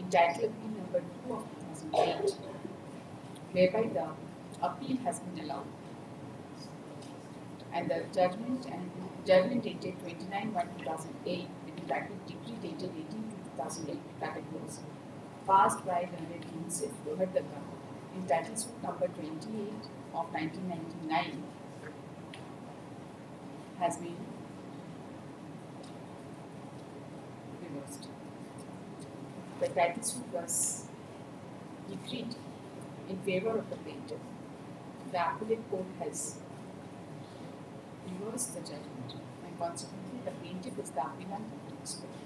in title appeal number 2 of 2008, whereby the appeal has been allowed, and the judgment dated 29/1/2008 with the bracket decree dated 18/2008 bracket close, passed by Learned Plaintiff Lohardaga in title suit number 28 of 1999 has been reversed. The title suit was decreed in favor of the plaintiff. The Appellate Court has reversed the judgment, and consequently the plaintiff is the appellant of this court.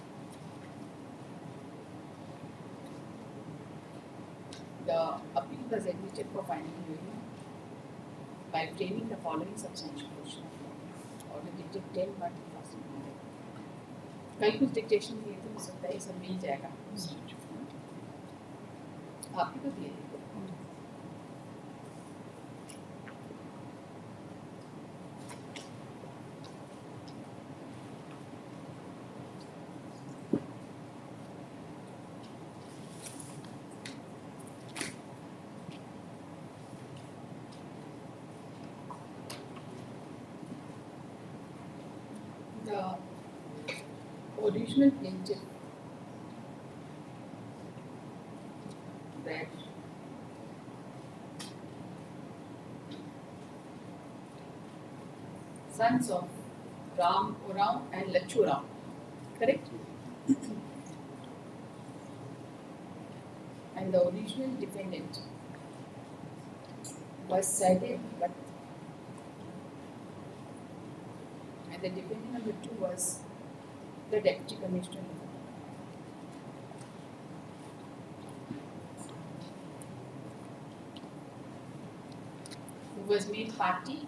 The appeal was admitted for final hearing by framing the following substantial question of law. Order dated 10/1/2009. कल कुछ dictation दिए थे, हो सकता है सब मिल जाएगा आप ही को दिए थे। The original plaintiff that sons of Ram, Oraon and Lachu Ram, correct? And the original defendant was Sadev Bhatt, and the defendant number 2 was the Deputy Commissioner, who was made party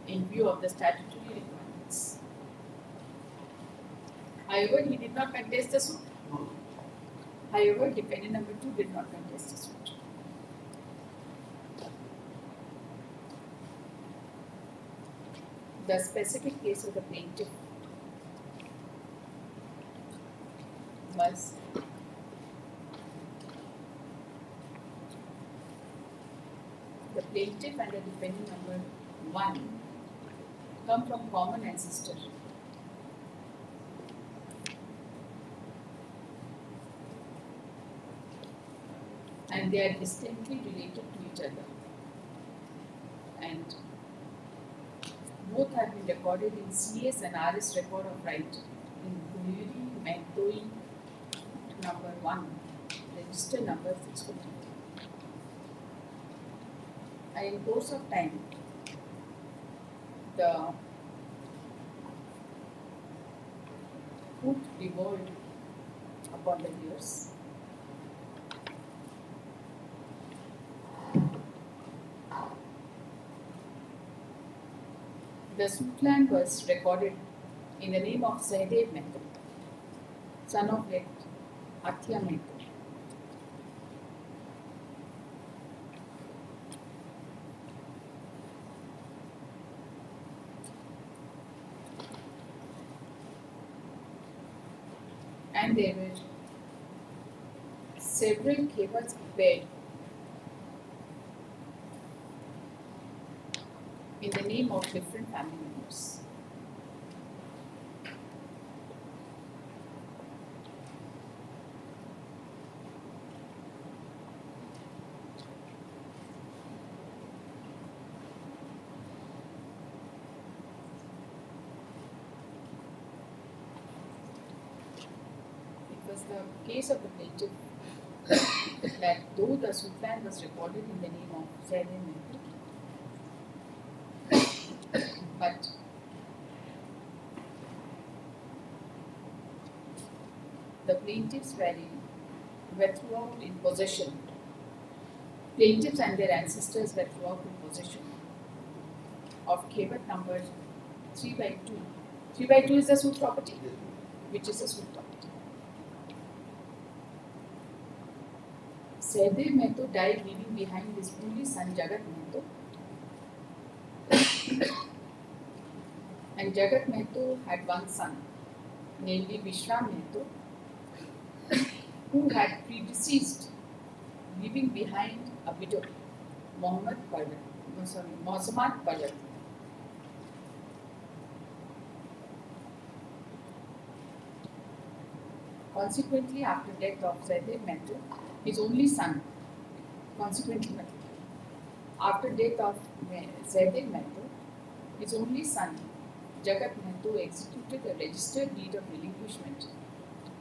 in view of the statutory requirements. However, he did not contest the suit. However, defendant number 2 did not contest the suit. The specific case of the plaintiff was the plaintiff and the defendant number 1 come from common ancestor. And they are distinctly related to each other. And both have been recorded in CS and RS record of right in Guliri Mehtoi number 1, register number 643. And in course of time, the foot devolved upon the years. The suit land was recorded in the name of Sahadev Mehta, son of late Athya Mehta. And there were several cables prepared in the name of different family members. It was the case of the plaintiff that though the suit land was recorded in the name of Sahadev Mehta, but the plaintiffs were throughout in possession. Plaintiffs and their ancestors were throughout in possession of Khebat number 3/2. 3/2 is the suit property, which is the suit property. Sahadev Mehta died leaving behind his only son Jagat Mehta. And Jagat Mehta had one son, namely Vishram Mehta, who had predeceased, leaving behind a widow, Mozamat Palat. Consequently, after death of Zaydev Mehta, his only son, after death of Zaydev Mehta, his only son, Jagat Mehta, executed a registered deed of relinquishment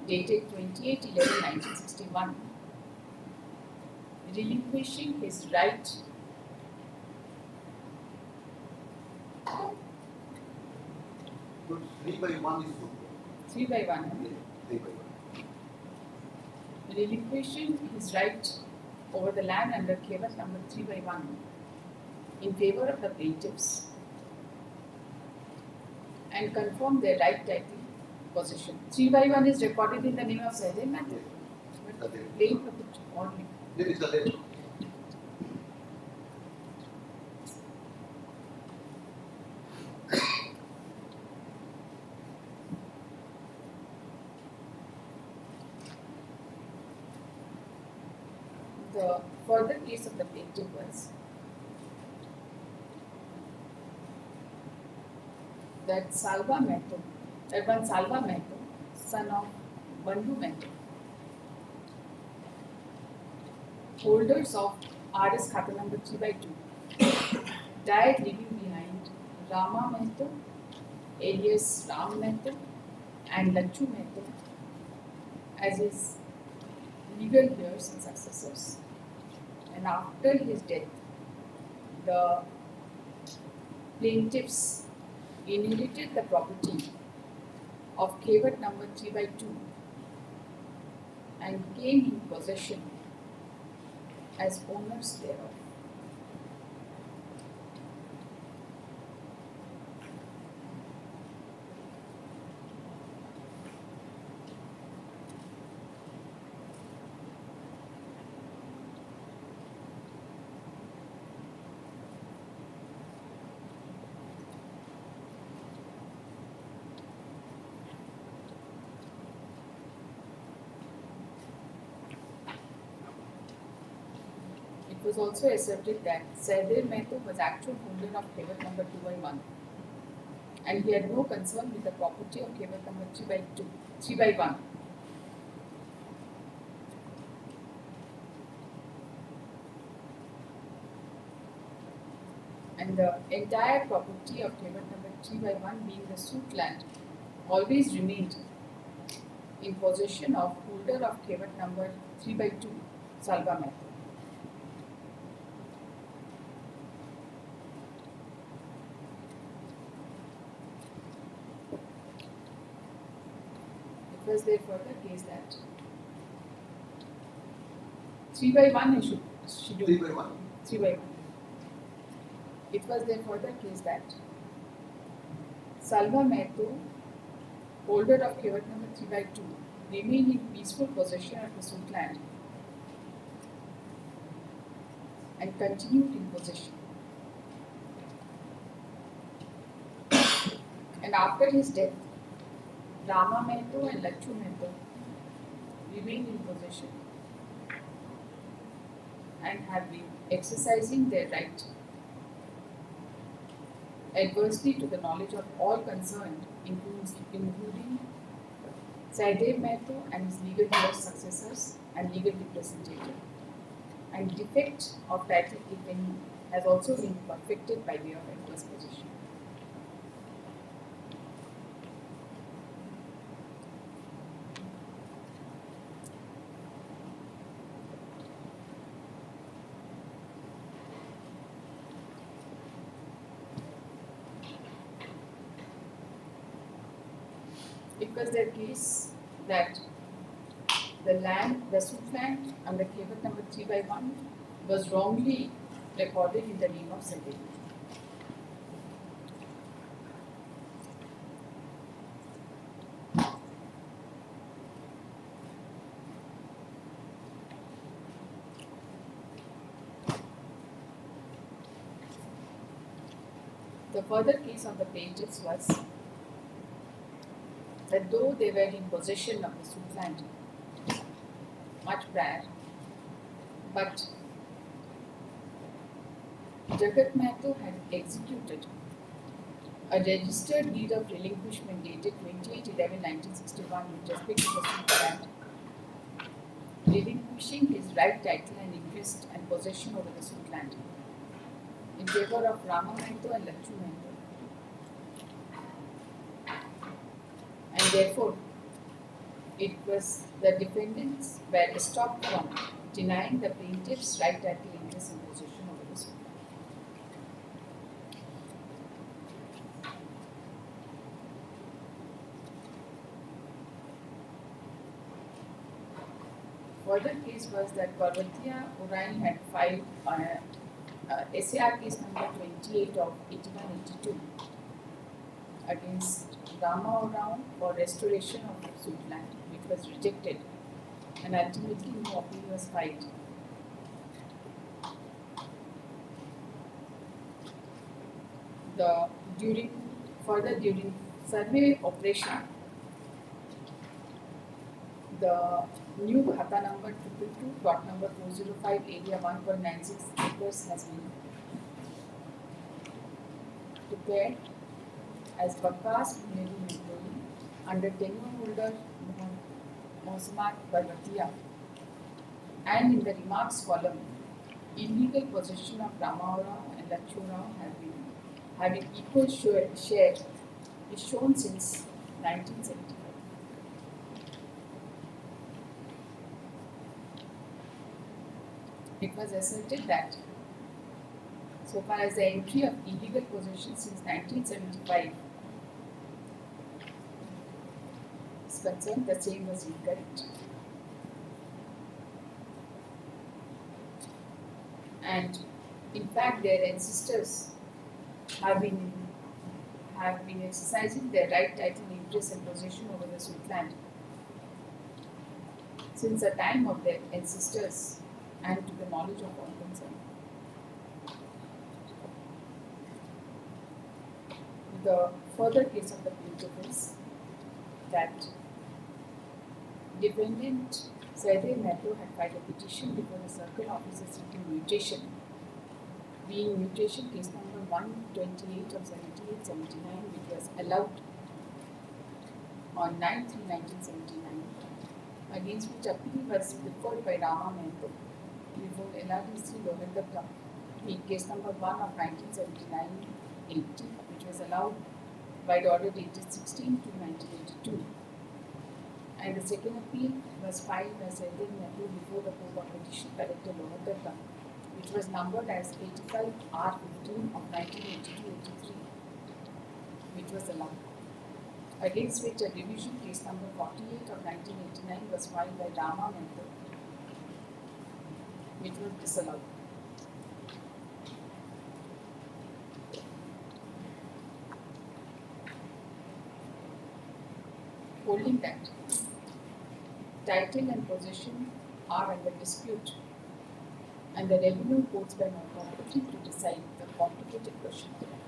dated 28/11/1961, relinquishing his right But 3/1 is okay. 3/1, 3/1. relinquishing his right over the land under Kevat number 3/1 in favor of the plaintiffs and confirm their right title possession. 3/1 is recorded in the name of Zaydev Mehta, but plain property only. Then it's the left. The further case of the plaintiff was that one Salva Mehta, son of Bandhu Mehta, holders of RS Khata number 3/2, died leaving behind Rama Mehta, alias Ram Mehta, and Lachu Mehta as his legal heirs and successors. And after his death, the plaintiffs inherited the property of Kevat number 3/2 and came in possession as owners thereof. It was also asserted that Zaydev Mehta was actual holder of Kevat number 2/1 and he had no concern with the property of Kevat number 3/1. And the entire property of Kevat number 3/1 being the suit land always remained in possession of holder of Kevat number 3/2, Salva Mehta. It was their further case that 3/1 is scheduled. 3/1. 3/1. It was their further case that Salva Mehta, holder of Kevat number 3/2, remained in peaceful possession of the suit land and continued in possession. And after his death, Rama Mehta and Lachu Mehta remained in possession and have been exercising their right adversely to the knowledge of all concerned, including Zaydev Mehta and his legal heirs, successors, and legal representative. And defect of title, if any, has also been perfected by way of adverse possession. It was their case that the suit land under Kevat number 3/1 was wrongly recorded in the name of Zaydev. The further case of the plaintiffs was that though they were in possession of the suit land, much prior, but Jagat Mehto had executed a registered deed of relinquishment dated 28/11/1961 with respect to the suit land, relinquishing his right, title and interest and possession over the suit land in favor of Rama Mehto and Lachu Mehto. And therefore, it was the defendants were stopped from denying the plaintiff's right, title, interest and possession over the suit land. Further case was that Parvatia Orion had filed SAR case number 28 of 8182 against Rama Orion for restoration of the suit land, which was rejected, and ultimately no appeal was filed. During survey operation, the new khata number 222, plot number 405, area 1.96 acres has been prepared as Bakas Engineering employee under tenure holder Mosmat Barbatia, and in the remarks column, illegal possession of Rama Rao and Lachu Rao have been having equal share is shown since 1975. It was asserted that so far as the entry of illegal possession since 1975 is concerned, the same was incorrect. And in fact, their ancestors have been exercising their right, title, interest and possession over the suit land since the time of their ancestors and to the knowledge of all concerned. The further case of the plaintiff is that defendant Saide Mehto had filed a petition before the circle officer seeking mutation, being mutation case number 128 of 78/79, which was allowed on 9/3/1979, against which appeal was preferred by Rama Mehto before LRDC Lohardatta, being case number 1 of 1979-80, which was allowed by the order dated 16/2/1982. And the second appeal was filed by Saide Mehto before the Court of Petition Collector Lohardatta, which was numbered as 85R15 of 1982-83, which was allowed. Against which a revision case number 48 of 1989 was filed by Rama Mehto, which was disallowed. Holding that title and possession are under dispute, and the revenue courts were not competent to decide the complicated question of that.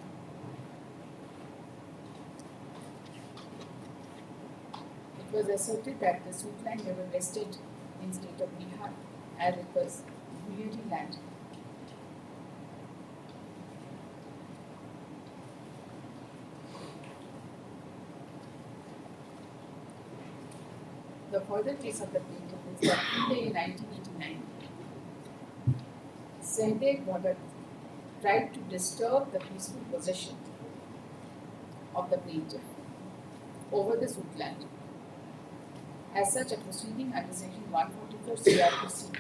It was asserted that the suit land never rested in state of Bihar, as it was Bulleri land. The further case of the plaintiff is that in 1989, Saide Bhagat tried to disturb the peaceful possession of the plaintiff over the suit land. As such, a proceeding under section 144 CRPC,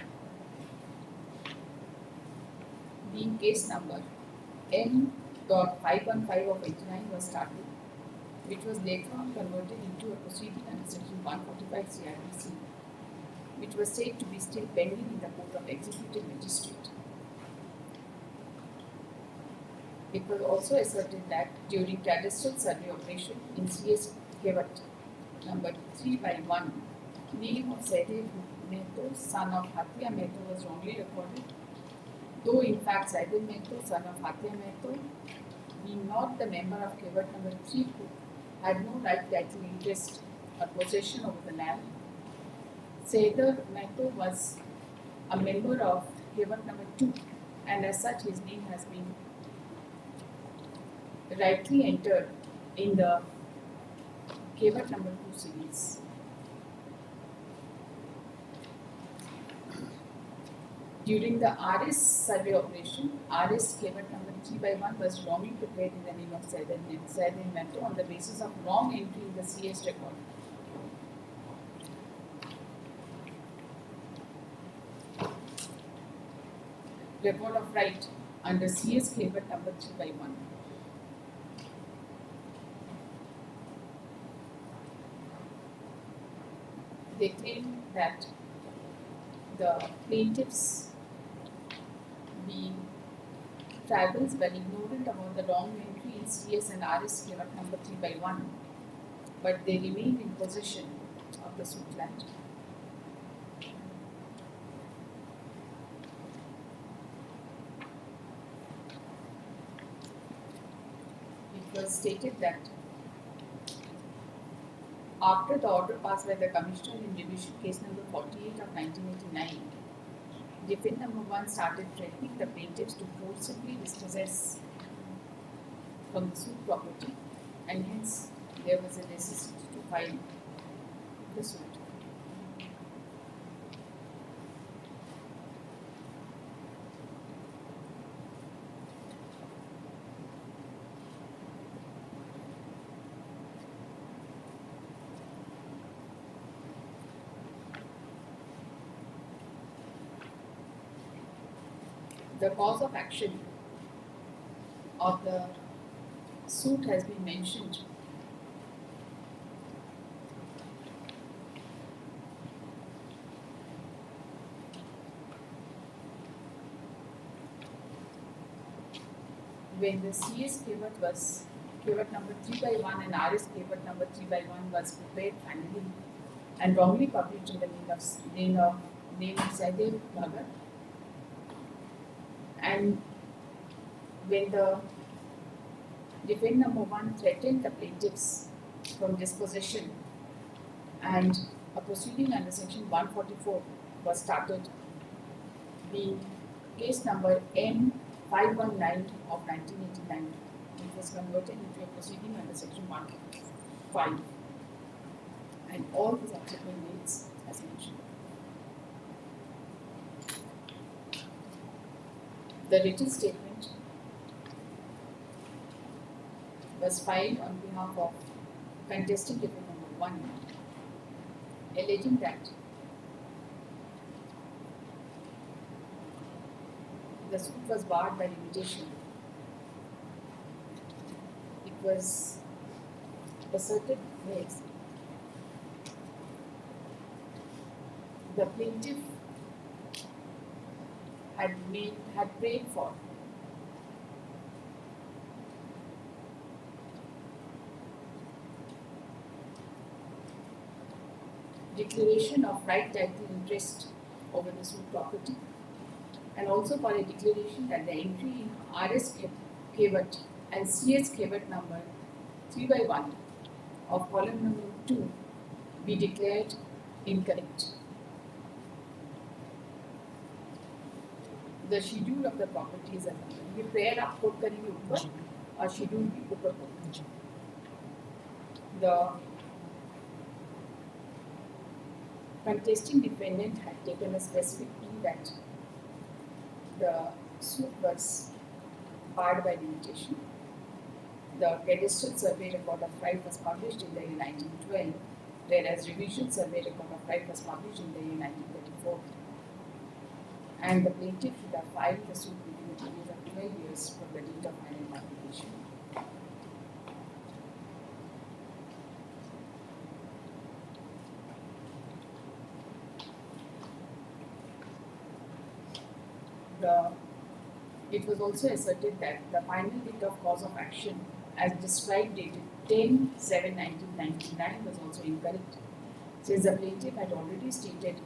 being case number M.515 of 89 was started, which was later on converted into a proceeding under section 145 CRPC, which was said to be still pending in the Court of Executive Magistrate. It was also asserted that during cadastral survey operation in CS Kevat number 3/1, name of Saide Mehto, son of Hatia Mehto, was wrongly recorded, though in fact Saide Mehto, son of Hatia Mehto, being not the member of Kevat number 3, had no right, title, interest or possession over the land, Saidar Mehto was a member of Kevak number 2, and as such his name has been rightly entered in the Kevak number 2 series. During the RS survey operation, RS Kevak number 3/1 was wrongly prepared in the name of Saidar Mehto on the basis of wrong entry in the CS record. Record of right under CS Kevak number 3/1. They claim that the plaintiffs being tribals were ignorant about the wrong entry in CS and RS Kevak number 3/1, but they remained in possession of the suit land. It was stated that after the order passed by the Commissioner in Judicial case number 48 of 1989, defendant number 1 started threatening the plaintiffs to forcibly dispossess from the suit property, and hence there was a necessity to file the suit. The cause of action of the suit has been mentioned. When the CS Kevak number 3/1 and RS Kevak number 3/1 was prepared finally and wrongly published in the name of Saidar Bhagat, and when the defendant number 1 threatened the plaintiffs from dispossession, and a proceeding under section 144 was started, being case number M519 of 1989, which was converted into a proceeding under section 155, and all the subsequent dates as mentioned. The written statement was filed on behalf of contesting defendant number 1, alleging that the suit was barred by limitation. It was asserted that the plaintiff had prayed for declaration of right title interest over the suit property, and also for a declaration that the entry in RS Kevak and CS Kevak number 3/1 of column number 2 be declared incorrect. The schedule of the property is as follows. ये prayer आप quote करेंगे ऊपर और schedule भी ऊपर quote करेंगे. The contesting defendant had taken a specific plea that the suit was barred by limitation. The cadastral survey record of right was published in the year 1912, whereas revision survey record of right was published in the year 1934. And the plaintiff should have filed the suit within a period of 12 years from the date of final publication. It was also asserted that the final date of cause of action, as described dated 10/7/1999, was also incorrect, since the plaintiff had already stated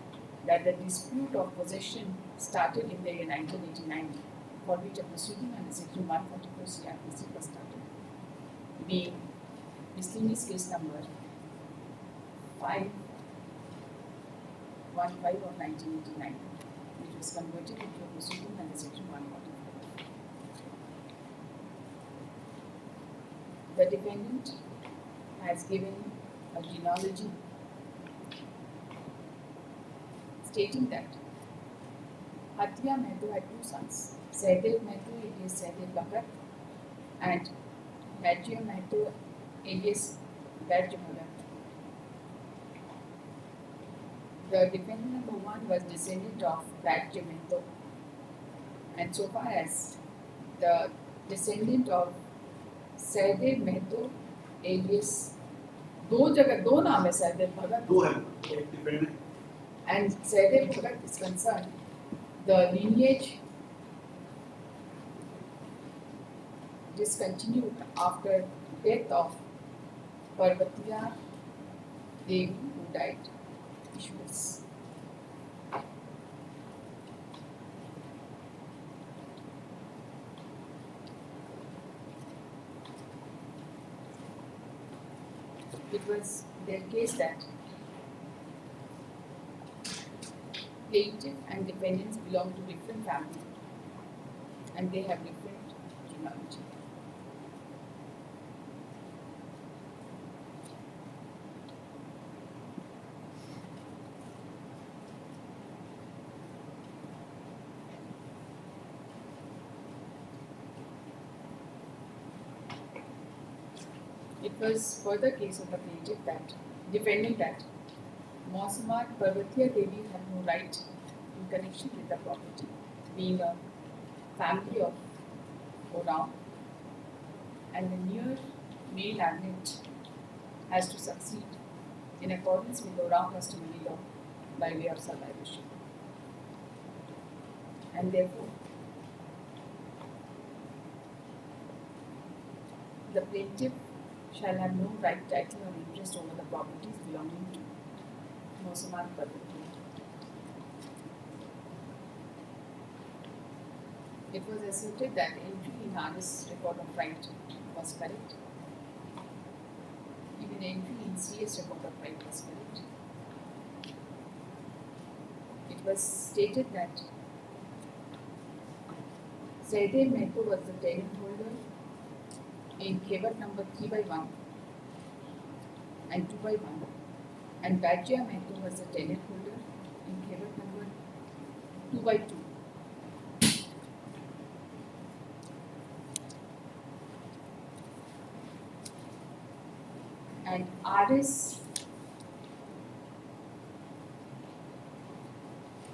that the dispute of possession started in the year 1989, for which a proceeding under section 144 CRPC was started, being miscellaneous case number 5 DT.25.09.2025 of 1989, which was converted into a proceeding under Section 145. The defendant has given a genealogy stating that Hatya Mehto had two sons, Sehdev Mehto alias Sehdev Bhagat and Bajya Mehto alias Bajya Bhagat. The defendant number one was descendant of Bajya Mehto, and so far as the descendant of Sehdev Mehto alias दो नाम है सहदेव भगत दो है एक dependent and Sehdev Bhagat is concerned, the lineage discontinued after death of Parvatiya Devi, who died issueless. It was their case that plaintiff and defendants belong to different families and they have different genealogy. It was further case of the plaintiff that defendant that Mausamad Parvatiya Devi had no right in connection with the property, being a family of Oraon, and the near male advent has to succeed in accordance with Oraon customary law by way of survivorship. And therefore, the plaintiff shall have no right, title, or interest over the properties belonging to Mausamad Parvatiya. It was asserted that entry in RS record of right was correct. Even entry in CS record of right was correct. It was stated that Sehdev Mehto was the tenant holder in Kevat number 3/1 and 2/1, and Bajya Mehto was the tenant holder in Kevat number 2/2. And RS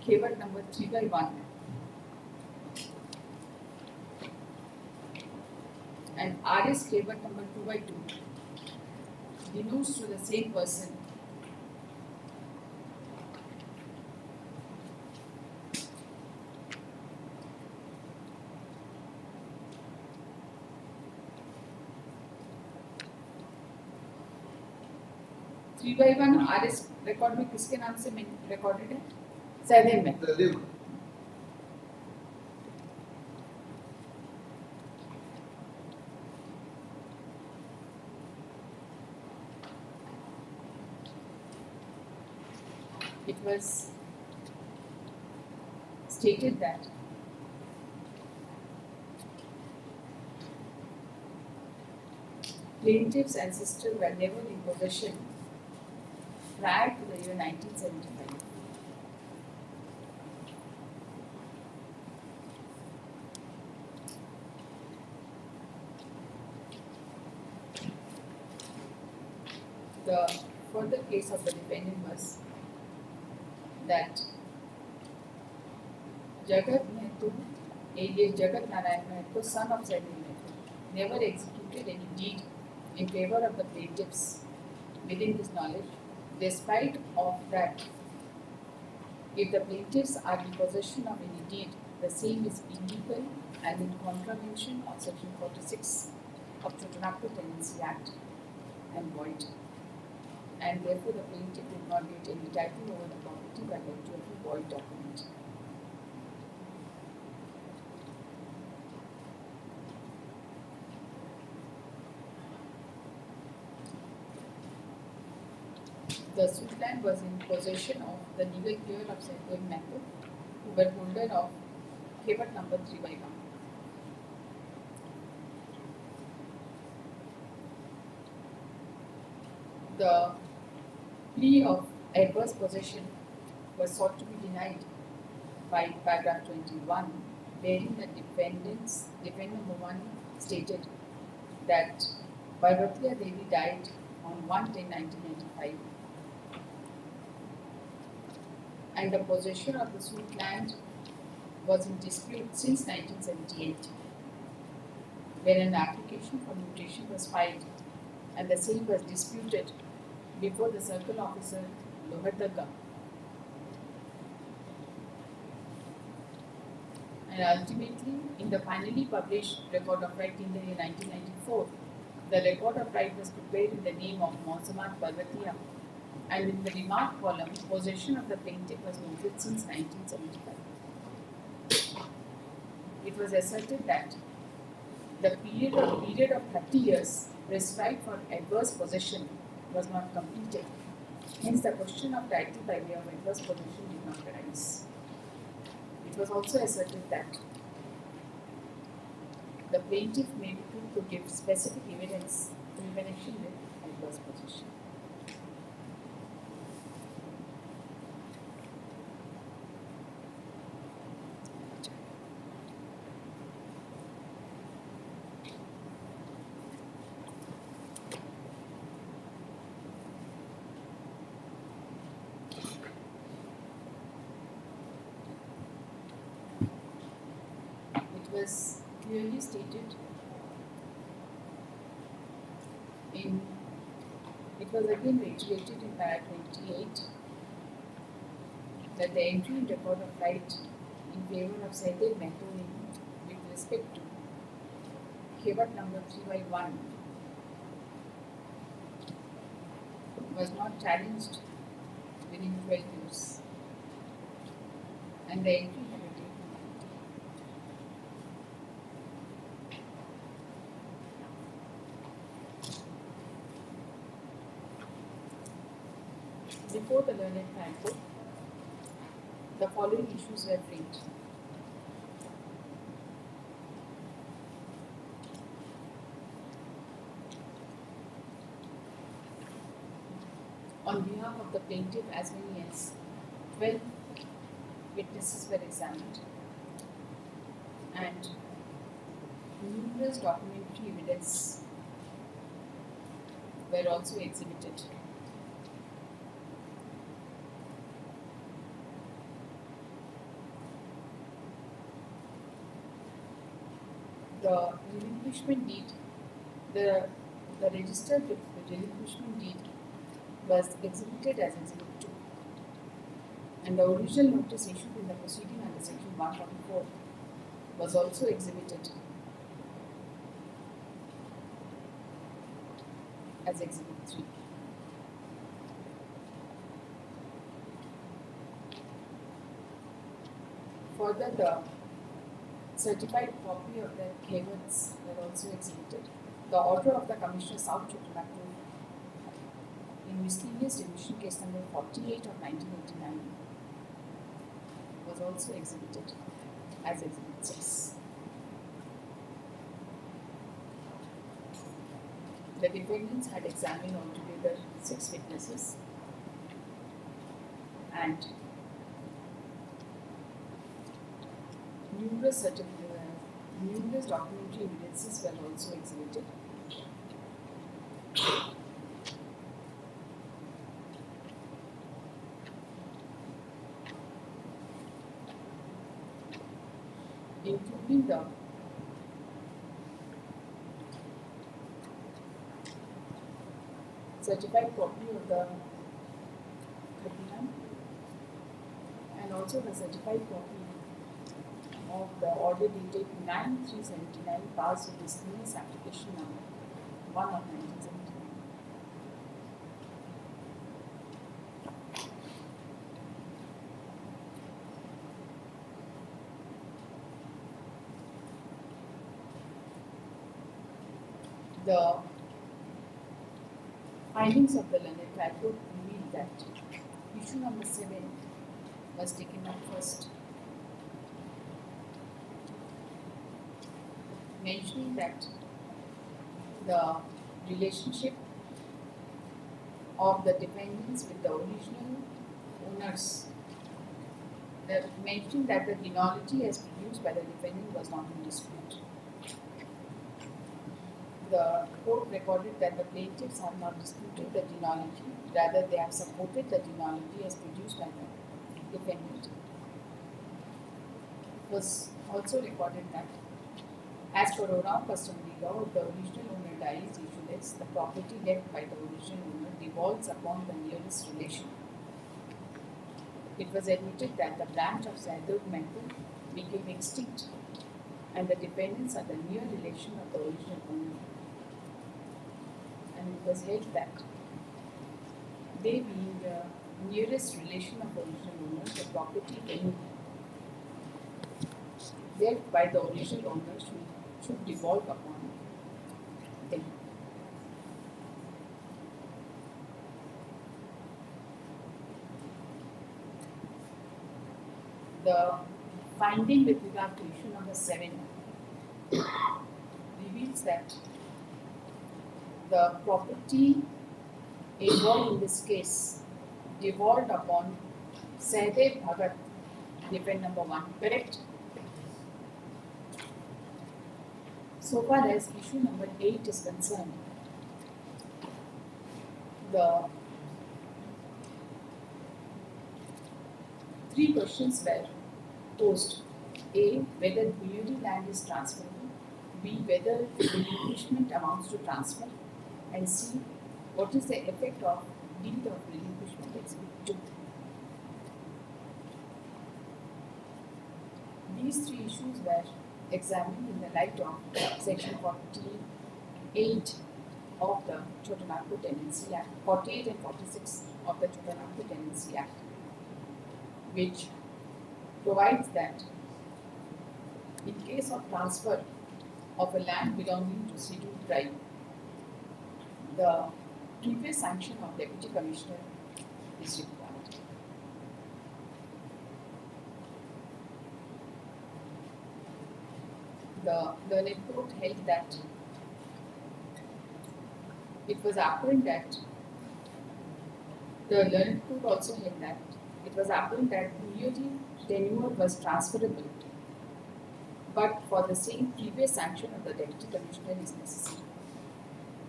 Kevat number 3/1 and RS Kevat number 2/2 belongs to the same person. Three by one RS record में किसके नाम से recorded है? सहदेव में. Sahdev It was stated that plaintiff's ancestors were never in possession prior to the year 1975. The further case of the defendant was that Jagat Mehto, alias Jagat Narayan Mehto, son of Sehdev Mehto, never executed any deed in favor of the plaintiffs within his knowledge, despite of that, if the plaintiffs are in possession of any deed, the same is illegal and in contravention of Section 46 of the Tobacco Tenancy Act and void. And therefore, the plaintiff did not get any title over the property by virtue of a void document. The suit land was in possession of the legal care of Saint Matthew, who were holder of Kebut number 3/1. The plea of adverse possession was sought to be denied by paragraph 21, wherein the defendant number 1 stated that Parvatiya Devi died on 1/10/1995 and the possession of the suit land was in dispute since 1978, when an application for mutation was filed and the same was disputed before the circle officer Lohardaga. And ultimately, in the finally published record of right in the year 1994, the record of right was prepared in the name of Mausamat Parvatiya, and in the remark column, possession of the plaintiff was noted since 1975. It was asserted that the period of 30 years prescribed for adverse possession was not completed. Hence, the question of title by way of adverse possession did not arise. It was also asserted that the plaintiff may be proved to give specific evidence in connection with adverse possession. It was clearly stated it was again reiterated in paragraph 28 that the entry in record of right in favor of Saidel Mehto with respect to Kebut number 3/1 was not challenged within 12 years, and the entry had a date. Before the learned High Court, the following issues were framed. On behalf of the plaintiff, as many as 12 witnesses were examined, and numerous documentary evidence were also exhibited. The relinquishment deed, the registered relinquishment deed was exhibited as Exhibit 2, and the original notice issued in the proceeding under Section 144 was also exhibited as Exhibit 3. Further, the certified copy of the Kebuts were also exhibited. The order of the Commissioner South Chotolapur in miscellaneous division case number 48 of 1989 was also exhibited as Exhibit 6. The defendants had examined altogether 6 witnesses, and numerous documentary evidences were also exhibited. Including the certified copy of the 39 and also the certified copy of the order dated 9/3/79 passed with miscellaneous application number 1 of 1979. The findings of the learned tribunal revealed that issue number 7 was taken up first, mentioning that the relationship of the defendants with the original owners, mentioning that the genealogy as produced by the defendant was not in dispute. The court recorded that the plaintiffs have not disputed the genealogy, rather they have supported the genealogy as produced by the defendant. It was also recorded that as for Oram customary law, if the original owner dies issueless, the property left by the original owner devolves upon the nearest relation. It was admitted that the branch of Saidud Mehta became extinct and the defendants are the near relation of the original owner. And it was held that they being the nearest relation of the original owner, the property left by the original owner should devolve upon them. The finding with regard to issue number 7 reveals that the property involved in this case devolved upon Sahdev Bhagat, defendant number 1, correct? So far as issue number 8 is concerned, the 3 questions were posed. A. Whether BUD land is transferable. B. Whether relinquishment amounts to transfer. And C. What is the effect of deed of relinquishment exhibit 2. These 3 issues were examined in the light of section 48 of the Chotanagpur Tenancy Act, 48 and 46 of the Chotanagpur Tenancy Act, which provides that in case of transfer of a land belonging to scheduled tribe, the previous sanction of Deputy Commissioner is required. The learned court held that it was apparent that the learned court also held that it was apparent that BUD tenure was transferable, but for the same previous sanction of the Deputy Commissioner is necessary.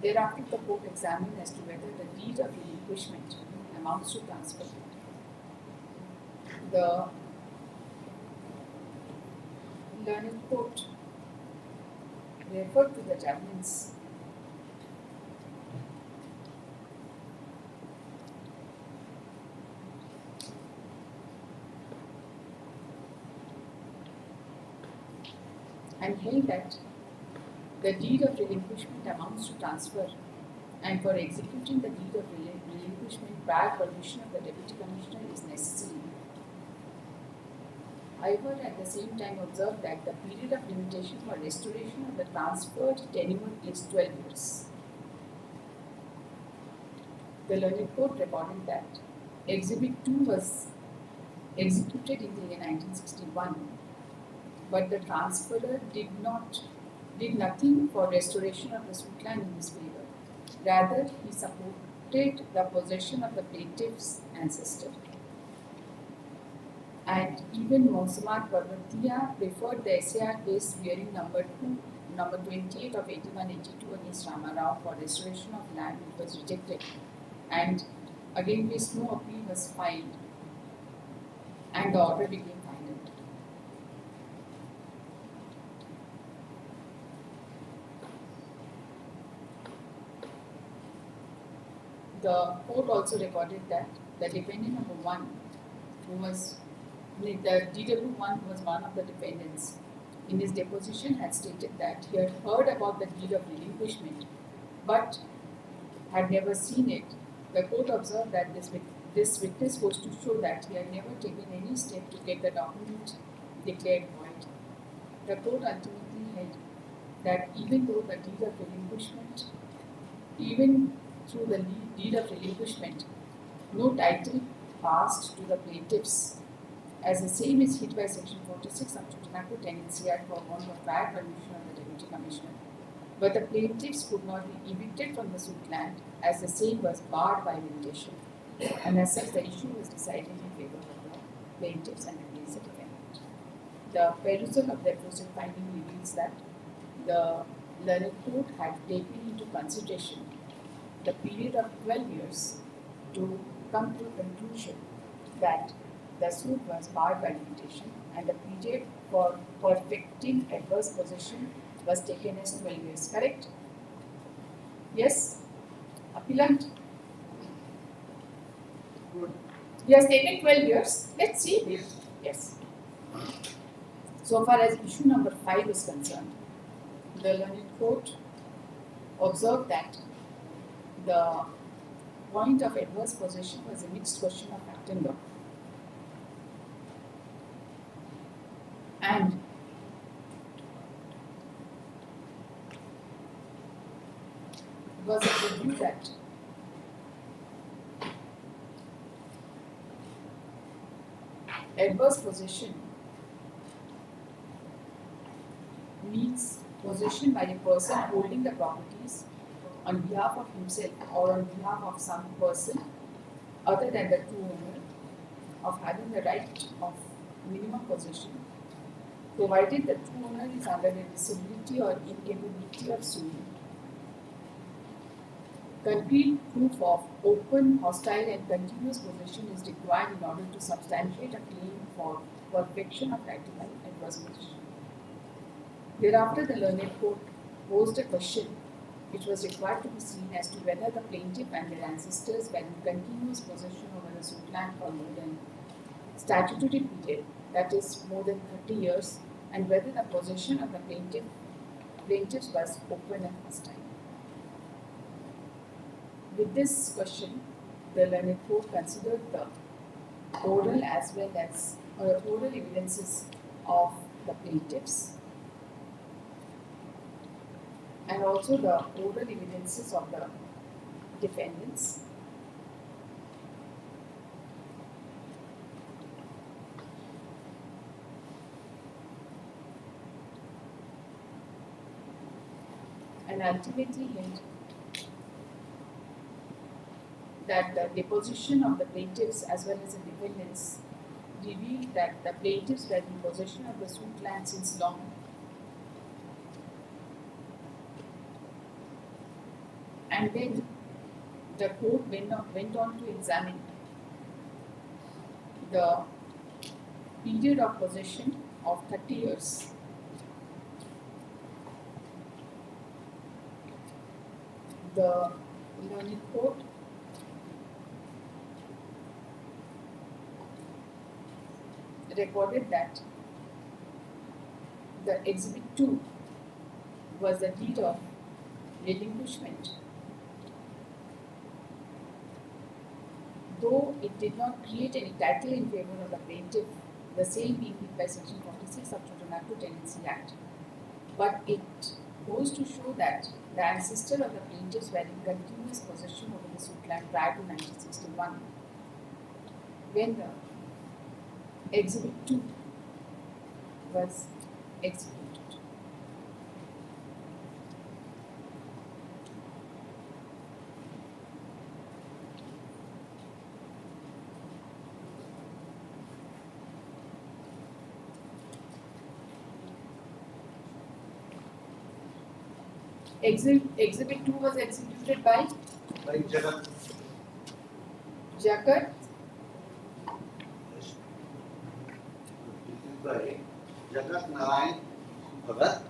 Thereafter, the court examined as to whether the deed of relinquishment amounts to transfer. The learned court referred to the judgments and held that the deed of relinquishment amounts to transfer, and for executing the deed of relinquishment prior permission of the Deputy Commissioner is necessary. However, at the same time observed that the period of limitation for restoration of the transferred tenure is 12 years. The learned court recorded that Exhibit 2 was executed in the year 1961, but the transferor did nothing for restoration of the suit land in his favor. Rather, he supported the possession of the plaintiff's ancestor. And even Mausamad Parvatiya preferred the SAR case bearing number 28 of 8182 against Ramarao for restoration of land, which was rejected. And again, this no appeal was filed, and the order became final. The court also recorded that the defendant number 1, who was the DW1, who was one of the defendants, in his deposition had stated that he had heard about the deed of relinquishment but had never seen it. The court observed that this witness was to show that he had never taken any step to get the document declared void. The court ultimately held that even through the deed of relinquishment, no title passed to the plaintiffs as the same is hit by section 46 of 20.10 Act for want of prior permission of the Deputy Commissioner. But the plaintiffs could not be evicted from the suit land as the same was barred by limitation, and as such the issue was decided in favour of the plaintiffs and against the defendant. The perusal of the aforesaid finding reveals that the learned court had taken into consideration the period of 12 years to come to a conclusion that the suit was barred by limitation, and the period for perfecting adverse possession was taken as 12 years. Correct? Yes? Appellant? Good. He has taken 12 years. Let's see. Yes. Yes. So far as issue number 5 is concerned, the learned court observed that the point of adverse possession was a mixed question of fact and law. And it was of the view that adverse possession means possession by a person holding the properties on behalf of himself or on behalf of some person other than the true owner, of having the right of minimum possession, provided the true owner is under a disability or incapability of suing. Concrete proof of open, hostile and continuous possession is required in order to substantiate a claim for perfection of practical adverse possession. Thereafter, the learned court posed a question which was required to be seen as to whether the plaintiff and their ancestors were in continuous possession over the suit land for more than statutory period, that is more than 30 years, and whether the possession of the plaintiffs was open and hostile. With this question, the learned court considered the oral as well as oral evidences of the plaintiffs and also the oral evidences of the defendants. And ultimately held that the deposition of the plaintiffs as well as the defendants revealed that the plaintiffs were in possession of the suit land since long. And then the court went on to examine the period of possession of 30 years. The learned court recorded that the Exhibit 2 was the deed of relinquishment. Though it did not create any title in favor of the plaintiff, the same being hit by section 46 of 20.10 Act, but it goes to show that the ancestor of the plaintiffs were in continuous possession over the suit land prior to 1961, when the Exhibit 2 was executed. Exhibit 2 was executed by Jagat. Jharkhand. This is by Jagat Narayan Bhagat.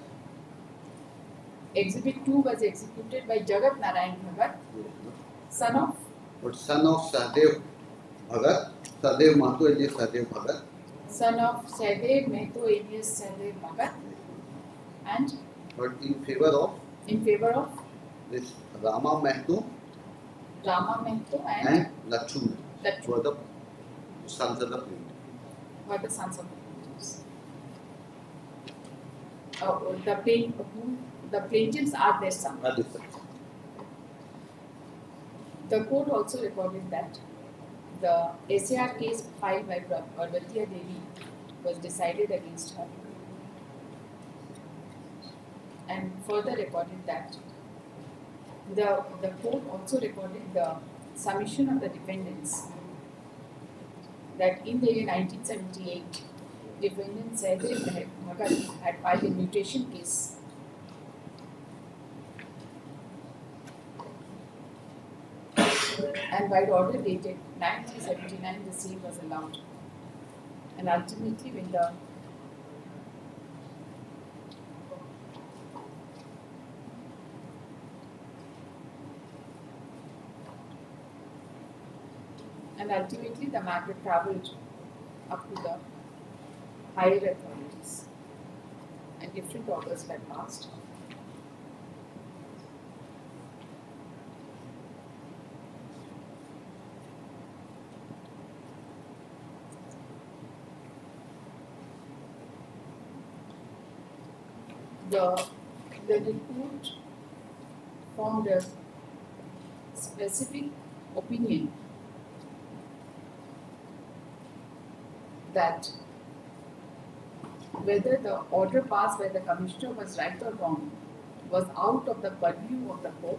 Exhibit 2 was executed by Jagat Narayan Bhagat, son of Sahdev Bhagat. Sahdev Mahto alias Sahdev Bhagat. son of Sahdev Mehto alias Sahdev Bhagat, and But in favor of this Rama Mehto Rama Mehto and Lachu Lachu were the sons of the plaintiff. were the sons of the plaintiffs. The plaintiffs are their sons. The court also recorded that the SAR case filed by Parvatiya Devi was decided against her, and further recorded that the court also recorded the submission of the defendants that in the year 1978, defendant Saidri Bhagat had filed a mutation case and by order dated 1979, the same was allowed. And ultimately, when the matter travelled up to the higher authorities, and different orders were passed. The report formed a specific opinion that whether the order passed by the commissioner was right or wrong was out of the purview of the court.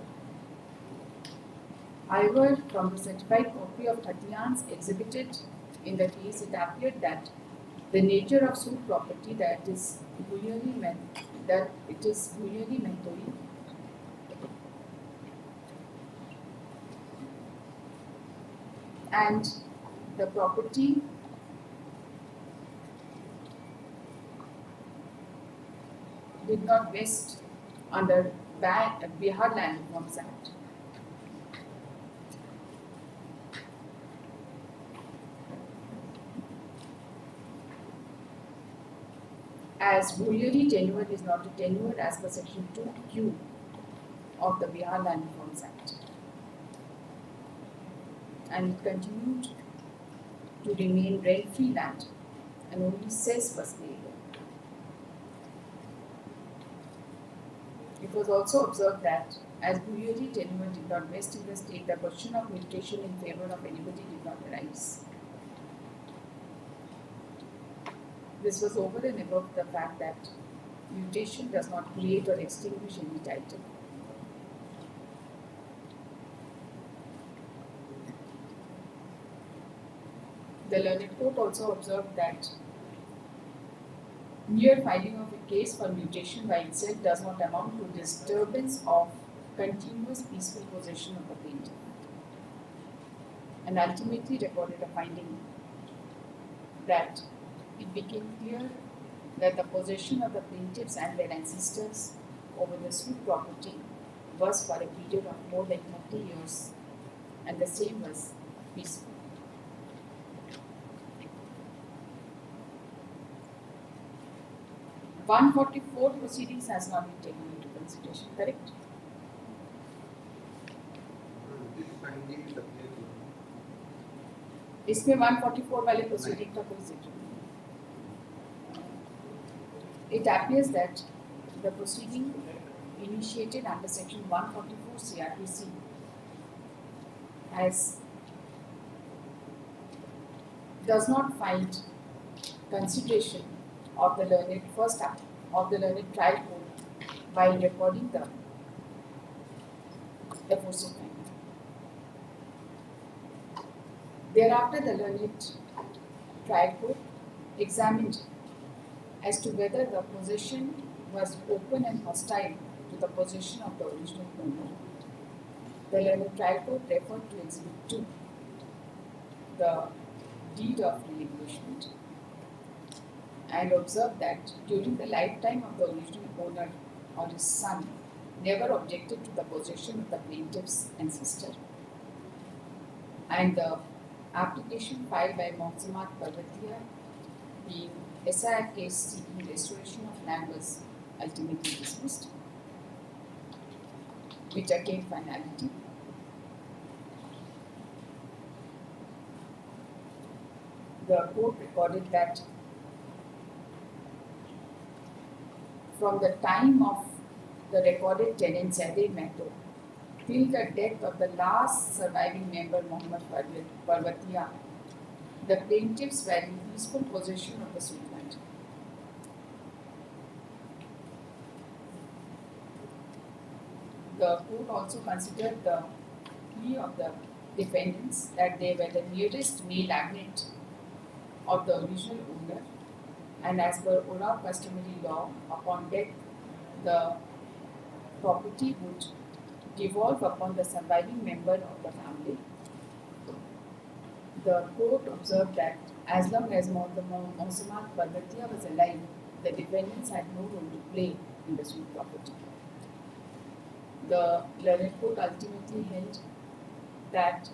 However, from the certified copy of Khatiyans exhibited in the case, it appeared that the nature of suit property that it is bulliony mentori and the property did not vest under Bihar Land Reforms Act. As bulliony tenure is not a tenure as per section 2Q of the Bihar Land Reforms Act. And it continued to remain rent-free land and only cess was payable. It was also observed that as bulliony tenure did not vest in the state, the question of mutation in favor of anybody did not arise. This was over and above the fact that mutation does not create or extinguish any title. The learned court also observed that mere filing of a case for mutation by itself does not amount to disturbance of continuous peaceful possession of the plaintiff, and ultimately recorded a finding that it became clear that the possession of the plaintiffs and their ancestors over the suit property was for a period of more than 30 years, and the same was peaceful. (144) proceedings has not been taken into consideration, correct? इसमें 144 वाले proceeding का कोई जिक्र नहीं. It appears that the proceeding initiated under section 144 CRPC does not find consideration of the learned first act of the learned trial court by recording the aforesaid finding. Thereafter, the learned trial court examined as to whether the possession was open and hostile to the possession of the original owner. The learned trial court referred to Exhibit 2, the deed of relinquishment, and observed that during the lifetime of the original owner or his son never objected to the possession of the plaintiff's ancestor, and the application filed by Mohsamad Parvatiya being SIR case seeking restoration of land was ultimately dismissed, which attained finality. The court recorded that from the time of the recorded tenant Saidri Mehto till the death of the last surviving member, Muhammad Parvatiya, the plaintiffs were in peaceful possession of the suit land. The court also considered the plea of the defendants that they were the nearest male agent of the original owner, and as per Ora customary law, upon death, the property would devolve upon the surviving member of the family. The court observed that as long as Mausamat Parvatiya was alive, the defendants had no role to play in the suit property. The learned court ultimately held that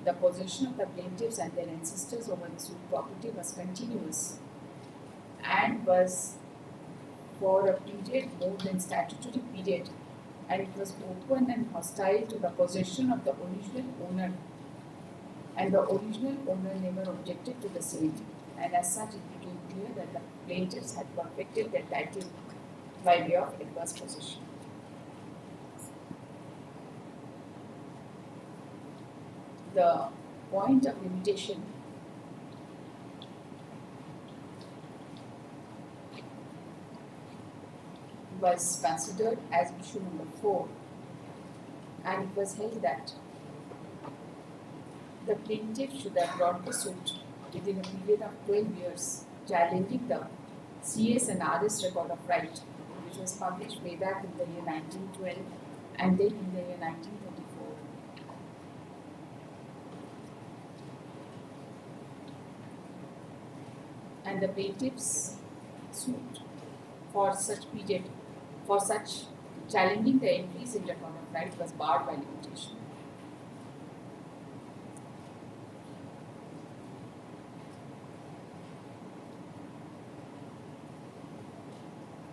the possession of the plaintiffs and their ancestors over the suit property was continuous and was for a period more than statutory period, and it was open and hostile to the possession of the original owner, and the original owner never objected to the same, and as such it became clear that the plaintiffs had perfected their title by way of adverse possession. The point of limitation was considered as issue number 4, and it was held that the plaintiff should have brought the suit within a period of 12 years, challenging the CS and RS record of right, which was published way back in the year 1912 and then in the year 1934. And the plaintiff's suit for such period, for such challenging the entries in record of right, was barred by limitation.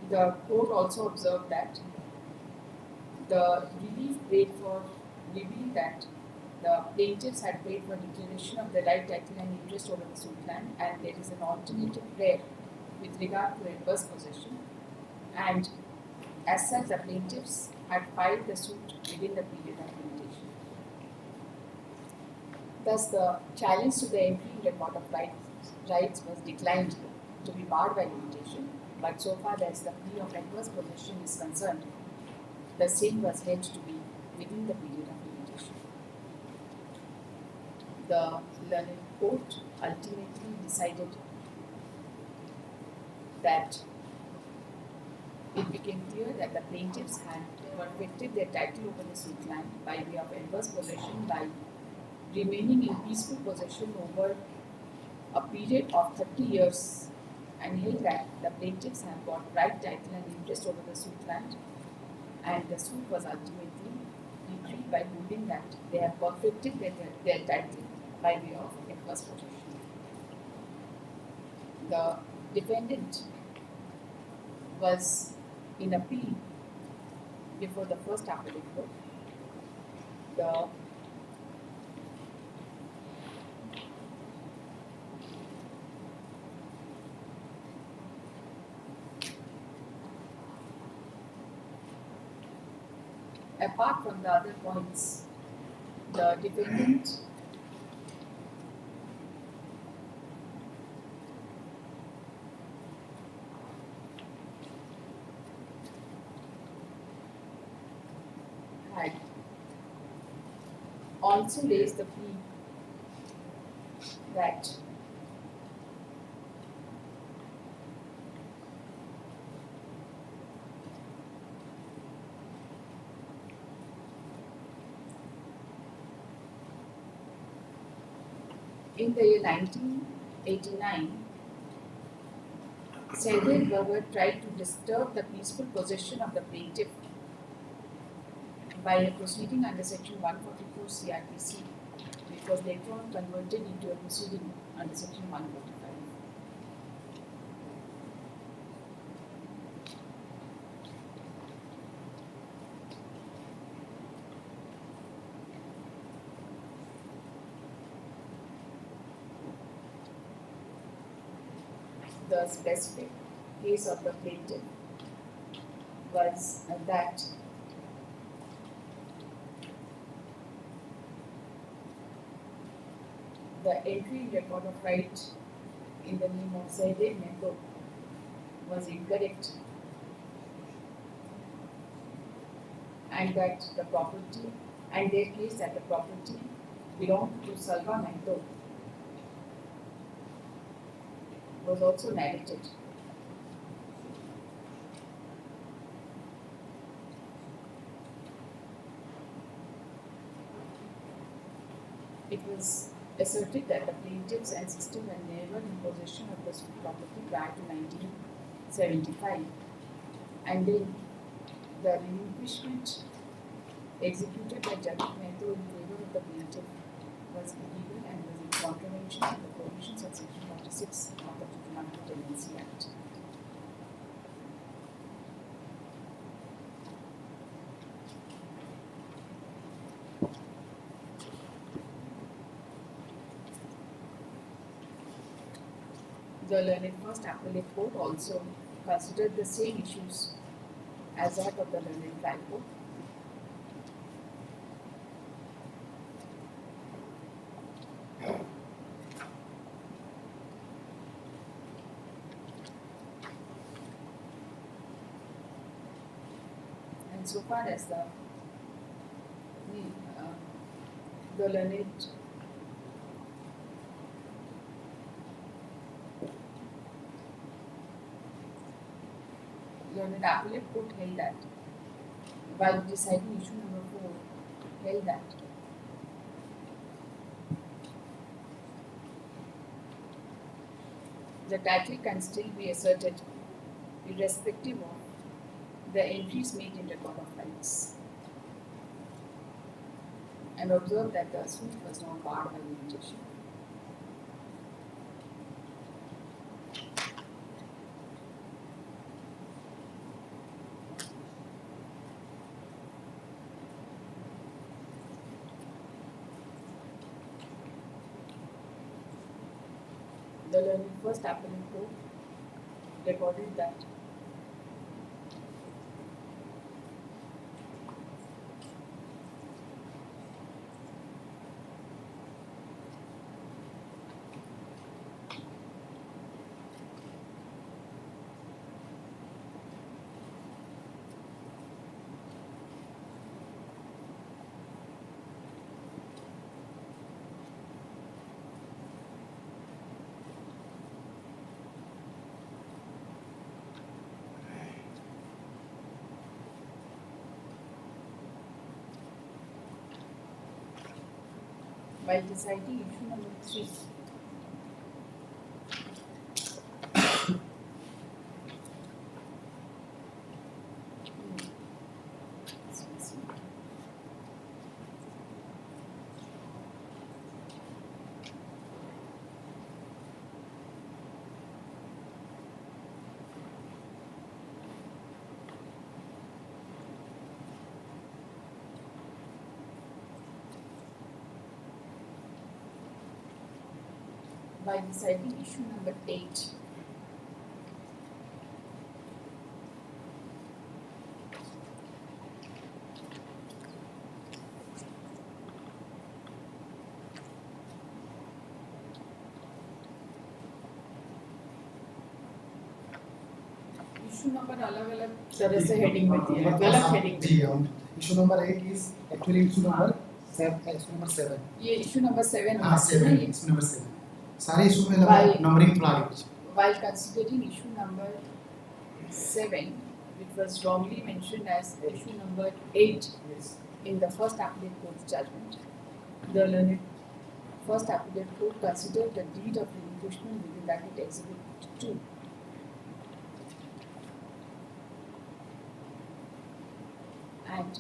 The court also observed that the relief paid for revealed that the plaintiffs had paid for declaration of the right, title and interest over the suit land, and there is an alternative prayer with regard to adverse possession, and as such the plaintiffs had filed the suit within the period of limitation. Thus the challenge to the entry in record of rights was declined to be barred by limitation, but so far as the plea of adverse possession is concerned, the same was held to be within the period of limitation. The learned court ultimately decided that it became clear that the plaintiffs had perfected their title over the suit land by way of adverse possession by remaining in peaceful possession over a period of 30 years, and held that the plaintiffs have got right, title and interest over the suit land, and the suit was ultimately decreed by holding that they have perfected their title by way of adverse possession. The defendant was in appeal before the first appellate court. The apart from the other points, the defendant had also raised the plea that in the year 1989, Saidid Bhagat tried to disturb the peaceful possession of the plaintiff by a proceeding under section 144 CRPC, which was later on converted into a proceeding under section 145. The specific case of the plaintiff was that the entry in record of right in the name of Zaide Mehto was incorrect, and that the property, and their case that the property belonged to Salva Mehto was also narrated. It was asserted that the plaintiff's ancestors were never in possession of this property prior to 1975, and then the relinquishment executed by Judge Mehto in favor of the plaintiff was illegal and was in contravention of the provisions of Section 46 of the 2019 Act. The learned first appellate court also considered the same issues as that of the learned trial court. And so far as the learned appellate court held that, while deciding issue number 4, held that the title can still be asserted irrespective of the entries made in record of rights, and observed that the suit was not barred by limitation. The learned first appellate court recorded that while deciding issue number 3, by deciding issue number 8, issue number अलग अलग तरह से heading में दिया है, गलत heading जी हम issue number 8 is actually issue number 7 ये इशू नंबर 7 हां 7 इशू नंबर 7 सारे इशू में नंबरिंग प्लान है. While considering issue number 7, which was wrongly mentioned as issue number 8 in the first appellate court's judgment, the learned first appellate court considered the deed of relinquishment within bracket exhibit 2. And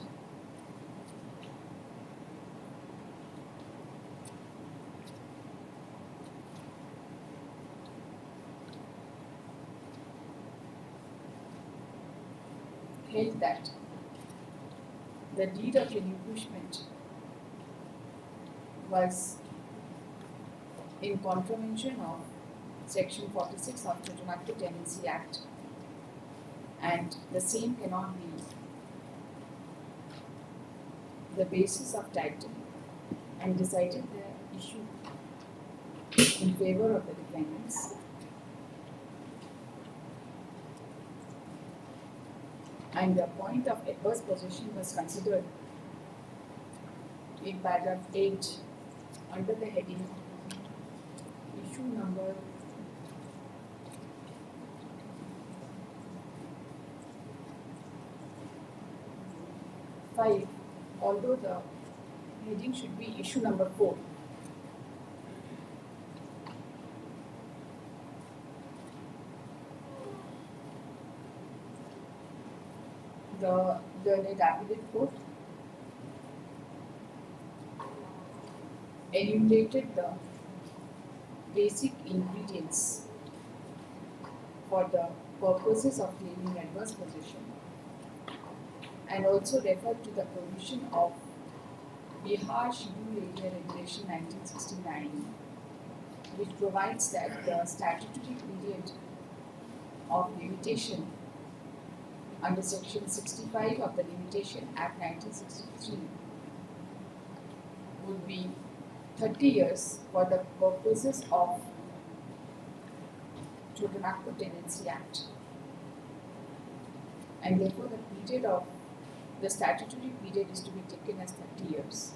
held that the deed of relinquishment was in contravention of Section 46 of the Jharkhand Tenancy Act, and the same cannot be the basis of title, and decided the issue in favor of the defendants, and the point of adverse possession was considered in paragraph 8 under the heading issue number 5, although the heading should be issue number 4. The learned appellate court enumerated the basic ingredients for the purposes of claiming adverse possession, and also referred to the provision of Bihar Schedule Area Regulation 1969, which provides that the statutory period of limitation under section 65 of the Limitation Act 1963 would be 30 years for the purposes of Tobacco Tenancy Act, and therefore the period of the statutory period is to be taken as 30 years.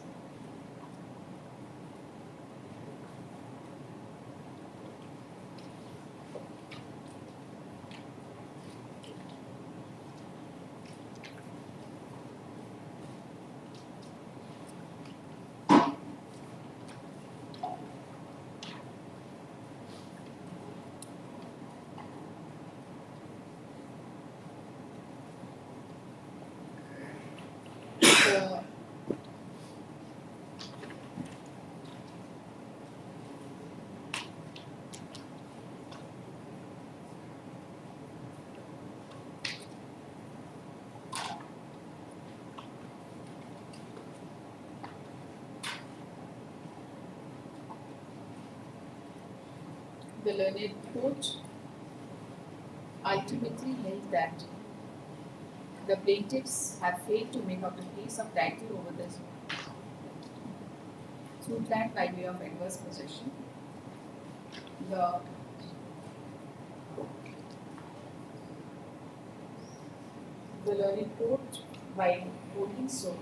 The learned court ultimately held that the plaintiffs have failed to make out a case of title over the suit land by way of adverse possession. The learned court, by holding so,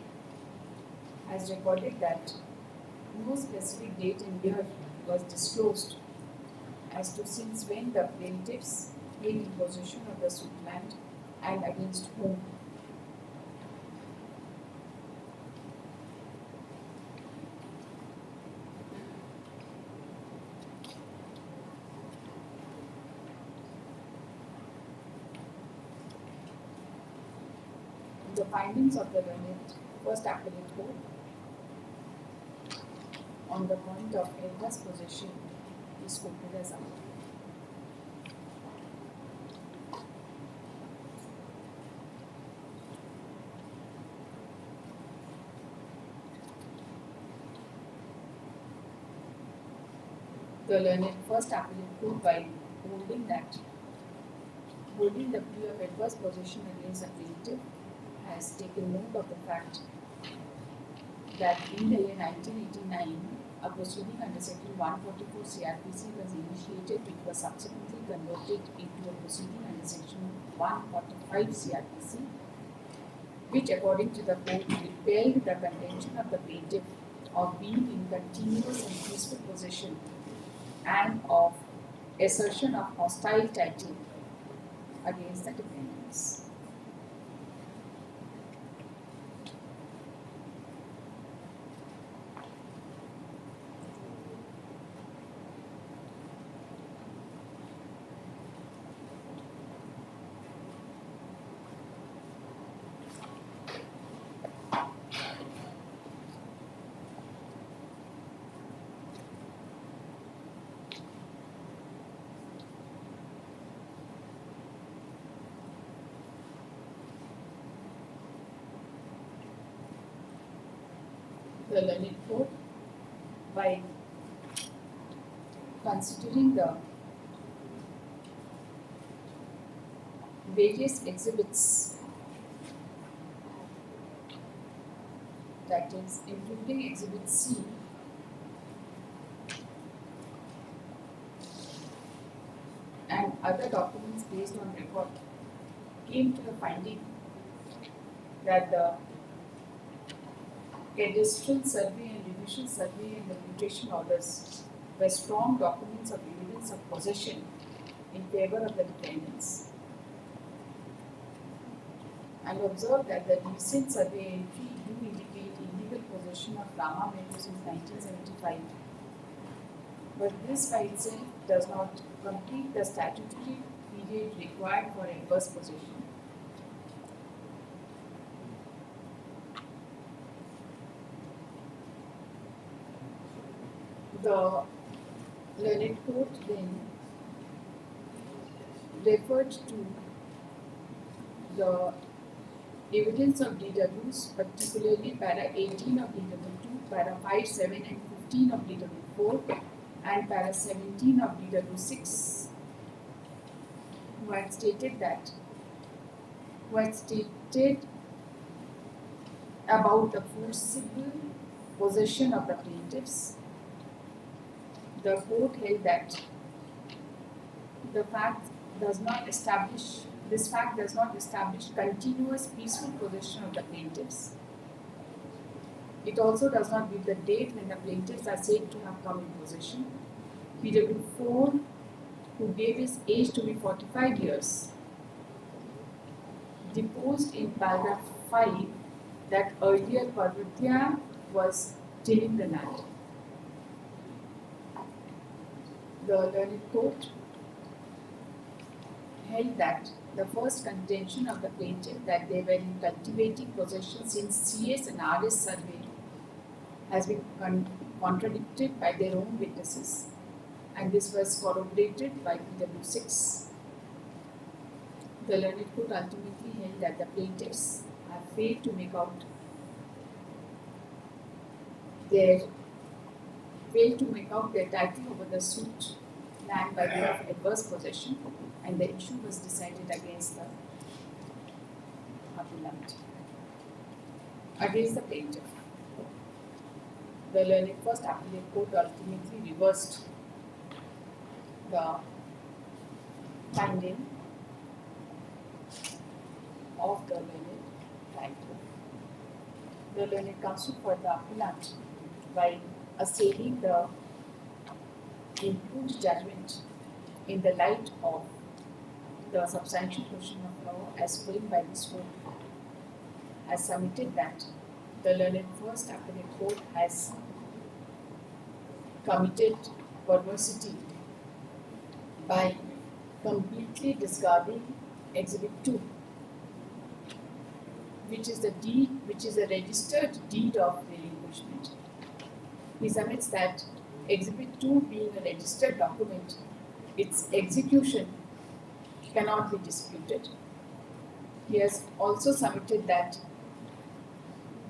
has recorded that no specific date and year was disclosed as to since when the plaintiffs came in possession of the suit land and against whom. The findings of the learned first appellate court on the point of adverse possession is quoted as under. The learned first appellate court, by holding the plea of adverse possession against the plaintiff, has taken note of the fact that in the year 1989, a proceeding under section 144 CRPC was initiated, which was subsequently converted into a proceeding under section 145 CRPC, which, according to the court, repelled the contention of the plaintiff of being in continuous and peaceful possession and of assertion of hostile title against the defendants. The learned court, by considering the various exhibits, that is, including exhibit C, other documents based on record came to the finding that the cadastral survey and judicial survey and the mutation orders were strong documents of evidence of possession in favor of the defendants. And observe that the recent survey entry do indicate illegal possession of Rama Metro since 1975. But this by itself does not complete the statutory period required for adverse possession. The learned court then referred to the evidence of DWs, particularly para 18 of DW2, para 5, 7 and 15 of DW4 and para 17 of DW6, who had stated about the forcible possession of the plaintiffs. The court held that this fact does not establish continuous peaceful possession of the plaintiffs. It also does not give the date when the plaintiffs are said to have come in possession. PW4, who gave his age to be 45 years, deposed in paragraph 5 that earlier Parvatya was tilling the land. The learned court held that the first contention of the plaintiff that they were in cultivating possession since CS and RS survey has been contradicted by their own witnesses, and this was corroborated by PW6. The learned court ultimately held that the plaintiffs have failed to make out their title over the suit land by way of adverse possession, and the issue was decided against the appellant, against the plaintiff. The learned first appellate court ultimately reversed the finding of the learned plaintiff. The learned counsel for the appellant, by assailing the improved judgment in the light of the substantial question of law as framed by this court, has submitted that the learned first appellate court has committed perversity by completely discarding Exhibit 2, which is a registered deed of relinquishment. He submits that Exhibit 2 being a registered document, its execution cannot be disputed. He has also submitted that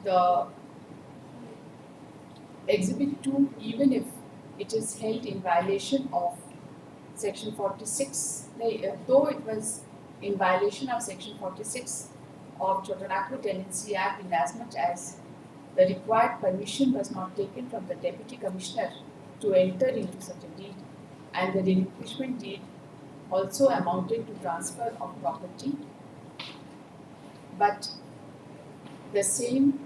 the Exhibit 2, even if it is held in violation of Section 46, though it was in violation of Section 46 of Jharkhand Tenancy Act, in as much as the required permission was not taken from the Deputy Commissioner to enter into such a deed, and the relinquishment deed also amounted to transfer of property, but the same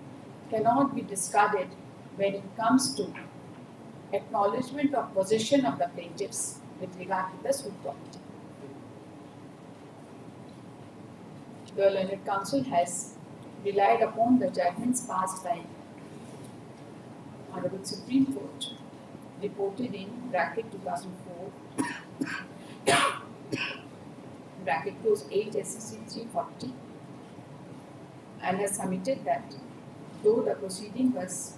cannot be discarded when it comes to acknowledgement of possession of the plaintiffs with regard to the suit property. The learned counsel has relied upon the judgments passed by Honorable Supreme Court, reported in bracket 2004, bracket close 8 SCC 340, and has submitted that though the proceeding was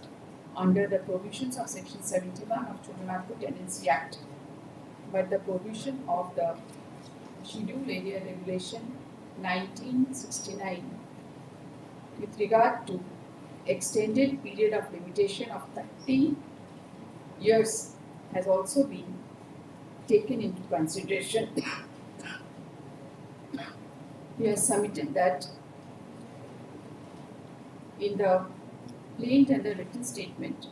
under the provisions of Section 71 of Jharkhand Tenancy Act, but the provision of the Schedule Area Regulation 1969 with regard to extended period of limitation of 30 years has also been taken into consideration. He has submitted that in the plain and the written statement,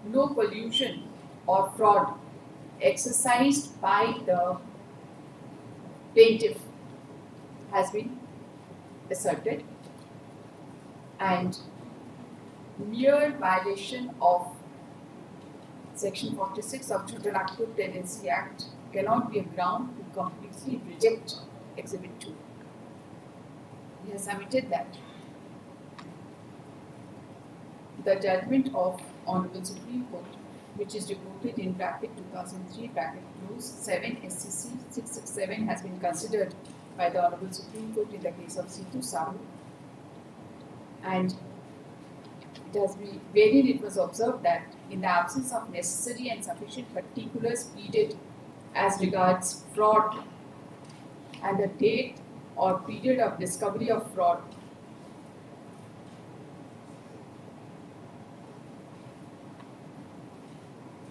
no collusion or fraud exercised by the plaintiff has been asserted, and mere violation of Section 46 of Judicial Tenancy Act cannot be a ground to completely reject Exhibit 2. He has submitted that the judgment of Honorable Supreme Court, which is reported in bracket 2003 bracket close 7 SCC 667, has been considered by the Honorable Supreme Court in the case of C2 Sahu, and it has been wherein it was observed that in the absence of necessary and sufficient particulars pleaded as regards fraud and the date or period of discovery of fraud,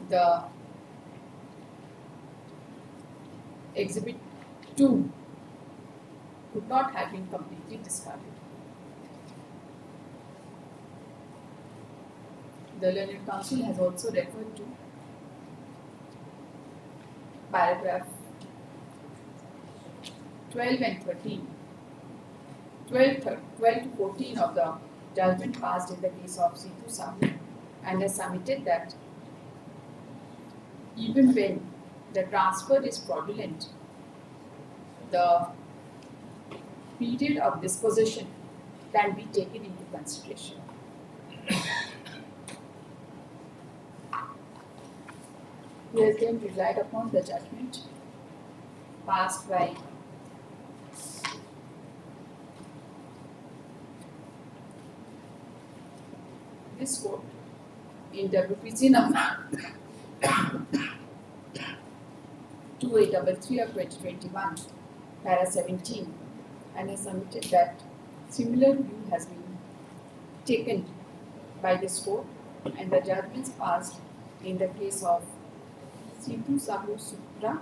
the Exhibit 2 could not have been completely discarded. The Learned Counsel has also referred to paragraph 12 and 13, 12 to 14 of the judgment passed in the case of C2 Sahu, and has submitted that even when the transfer is fraudulent, the period of disposition can be taken into consideration. He has then relied upon the judgment passed by this court in WPC number 2833 of 2021, para 17, and has submitted that similar view has been taken by this court, and the judgments passed in the case of C2 Sahu Supra,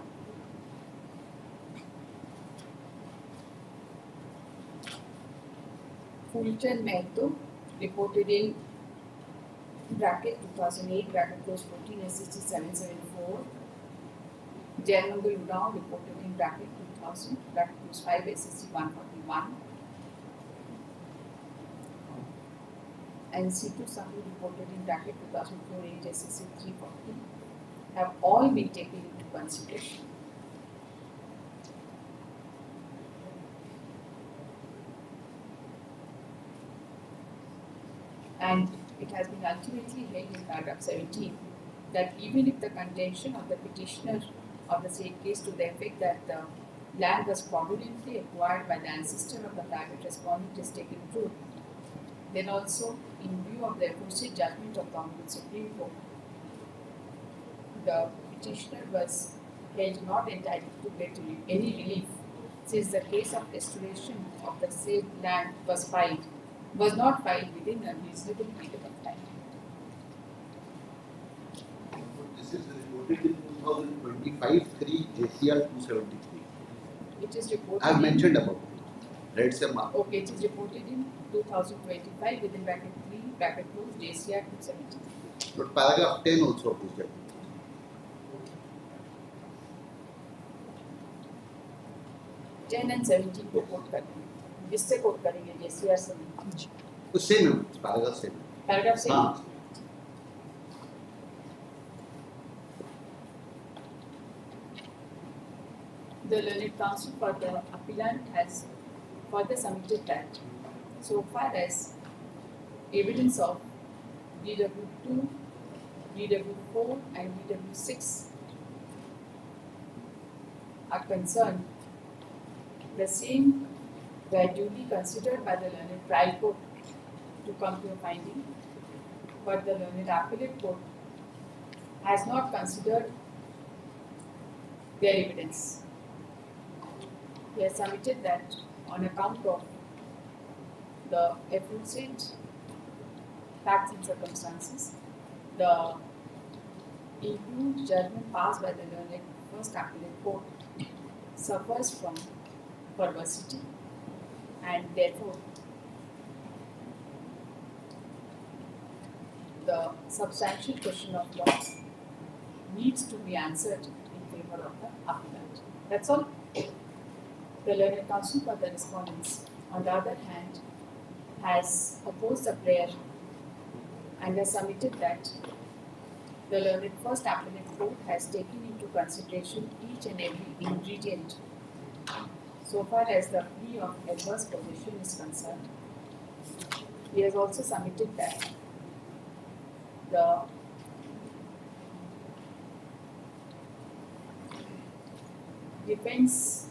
Fulton Mehto, reported in bracket 2008 bracket close 14 SCC 774, Jharkhand Udao, reported in bracket 2000 bracket close 5 SCC 141, and C2 Sahu, reported in bracket 2004 8 SCC 340, have all been taken into consideration. And it has been ultimately held in paragraph 17 that even if the contention of the petitioner of the said case to the effect that the land was fraudulently acquired by the ancestor of the private respondent is taken true, then also in view of the aforesaid judgment of the Honorable Supreme Court, the petitioner was held not entitled to get any relief, since the case of restoration of the said land was not filed within a reasonable period of time. This is reported in 2025 3 JCR 273. It is reported. I have mentioned about it. Red se mark. Okay, it is reported in 2025 within bracket 3 bracket close JCR 273. But paragraph 10 also of this judgment. 10 and 17 को coat करेंगे, किससे coat करेंगे? JCR से। तो same है, paragraph same. Paragraph same. हाँ. The Learned Counsel for the appellant has further submitted that so far as evidence of DW2, DW4 and DW6 are concerned, the same were duly considered by the Learned Trial Court to come to a finding, but the Learned Appellate Court has not considered their evidence. He has submitted that on account of the aforesaid facts and circumstances, the improved judgment passed by the Learned First Appellate Court suffers from perversity, and therefore the substantial question of law needs to be answered in favor of the appellant. That's all. The learned counsel for the respondents, on the other hand, has opposed the prayer and has submitted that the learned first appellate court has taken into consideration each and every ingredient so far as the plea of adverse possession is concerned. He has also submitted that the defense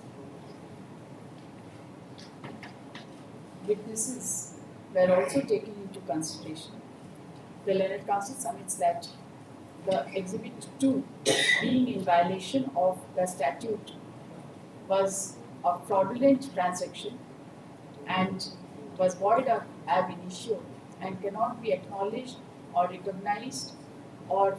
witnesses were also taken into consideration. The learned counsel submits that the exhibit 2 being in violation of the statute was a fraudulent transaction and was void of ab initio and cannot be acknowledged or recognized or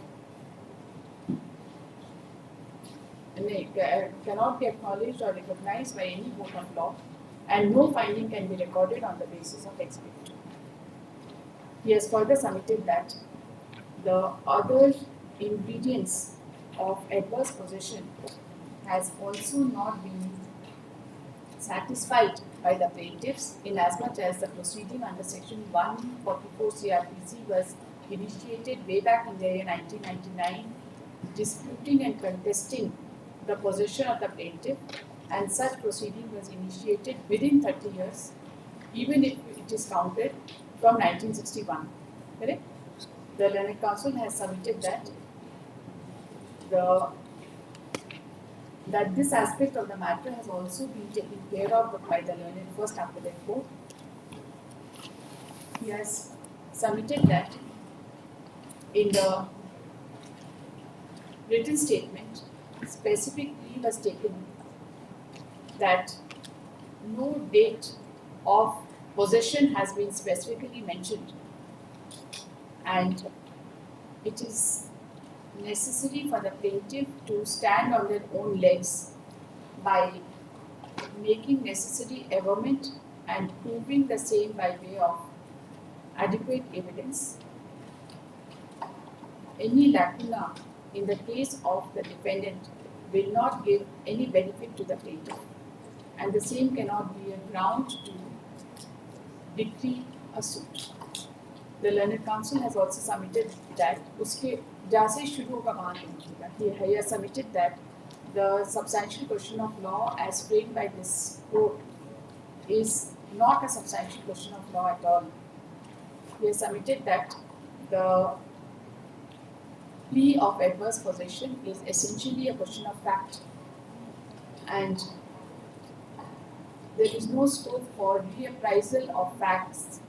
cannot be acknowledged or recognized by any court of law, and no finding can be recorded on the basis of exhibit 2. He has further submitted that the other ingredients of adverse possession has also not been satisfied by the plaintiffs inasmuch as the proceeding under section 144 CRPC was initiated way back in the year 1999, disputing and contesting the possession of the plaintiff, and such proceeding was initiated within 30 years, even if it is counted from 1961. Correct? The learned counsel has submitted that this aspect of the matter has also been taken care of by the learned first appellate court. He has submitted that in the written statement specifically was taken that no date of possession has been specifically mentioned, and it is necessary for the plaintiff to stand on their own legs by making necessary averment and proving the same by way of adequate evidence. Any lacuna in the case of the defendant will not give any benefit to the plaintiff, and the same cannot be a ground to decree a suit. The learned counsel has also submitted that उसके जहाँ से शुरू होगा वहाँ लिखिएगा. He has submitted that the substantial question of law as framed by this court is not a substantial question of law at all. He has submitted that the plea of adverse possession is essentially a question of fact, and there is no scope for reappraisal of facts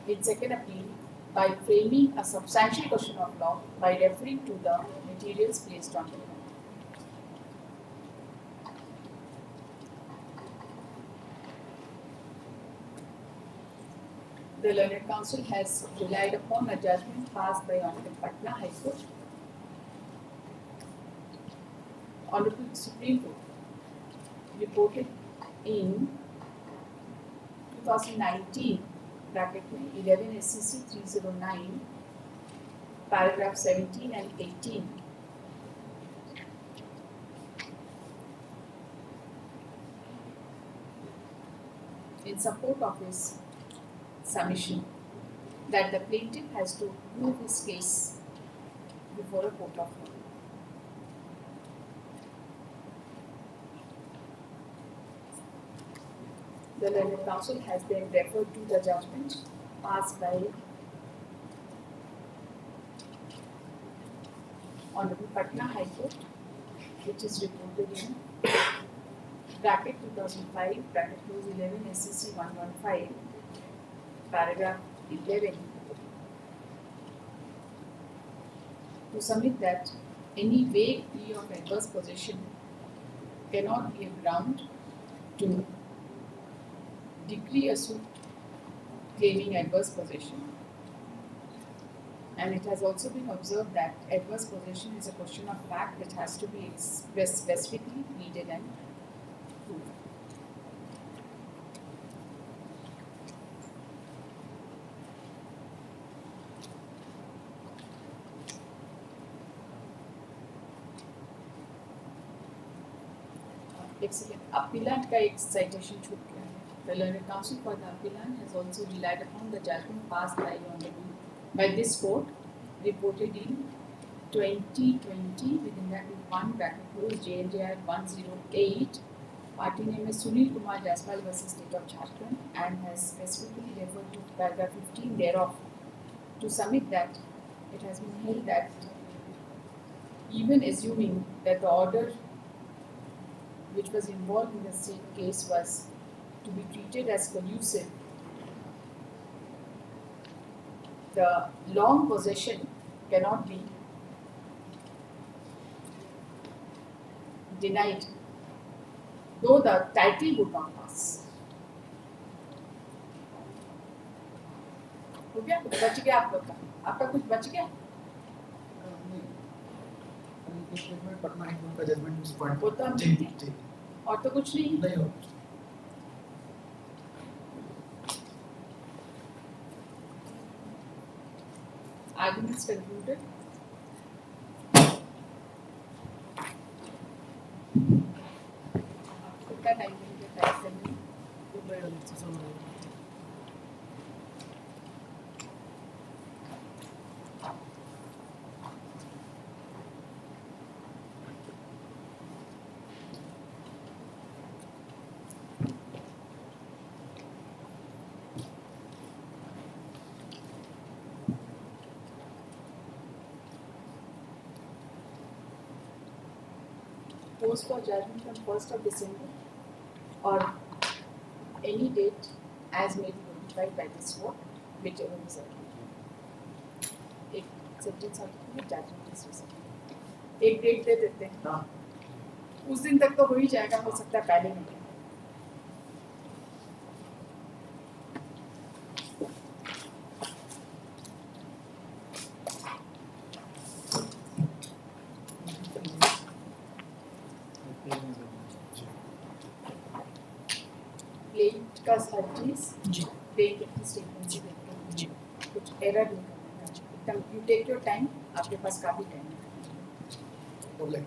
in second appeal by framing a substantial question of law by referring to the materials placed on the ground. The learned counsel has relied upon a judgment passed by Honorable Patna High Court. Honorable Supreme Court reported in 2019 bracket 11 SCC 309 paragraph 17 and 18 in support of his submission that the plaintiff has to prove his case before a court of law. The learned counsel has then referred to the judgment passed by Honorable Patna High Court, which is reported in bracket 2005 bracket close 11 SCC 115 paragraph 11 to submit that any vague plea of adverse possession cannot be a ground to decree a suit claiming adverse possession. And it has also been observed that adverse possession is a question of fact which has to be specifically pleaded and proved. Excellent. Appellant का एक citation छूट गया है. The learned counsel for the appellant has also relied upon the judgment passed by this court, reported in 2020 within bracket 1 bracket close JNJR 108. Party name is Sunil Kumar Jaiswal versus State of Jharkhand and has specifically referred to paragraph 15 thereof to submit that it has been held that even assuming that the order which was involved in the same case was to be treated as collusive, the long possession cannot be denied, though the title would not pass. हो गया? कुछ बच गया आप लोग का? आपका कुछ बच गया? पटना हाई कोर्ट का जजमेंट इस पॉइंट वो तो हम जी ठीक जी और तो कुछ नहीं. नहीं हो Arguments concluded. कितना टाइम मिलेगा टाइप करने में? Post for judgment on 1st of December or any date as may be notified by this court, whichever is agreed. एक sentence आती है judgment is received. एक डेट दे देते हैं. हाँ उस दिन तक तो हो ही जाएगा, हो सकता है पहले में. प्लेट का हर चीज जी प्लेट की स्टेटमेंट से देखते जी हैं. कुछ एरर नहीं करना है. एकदम यू टेक योर टाइम. आपके पास काफी टाइम है. बोले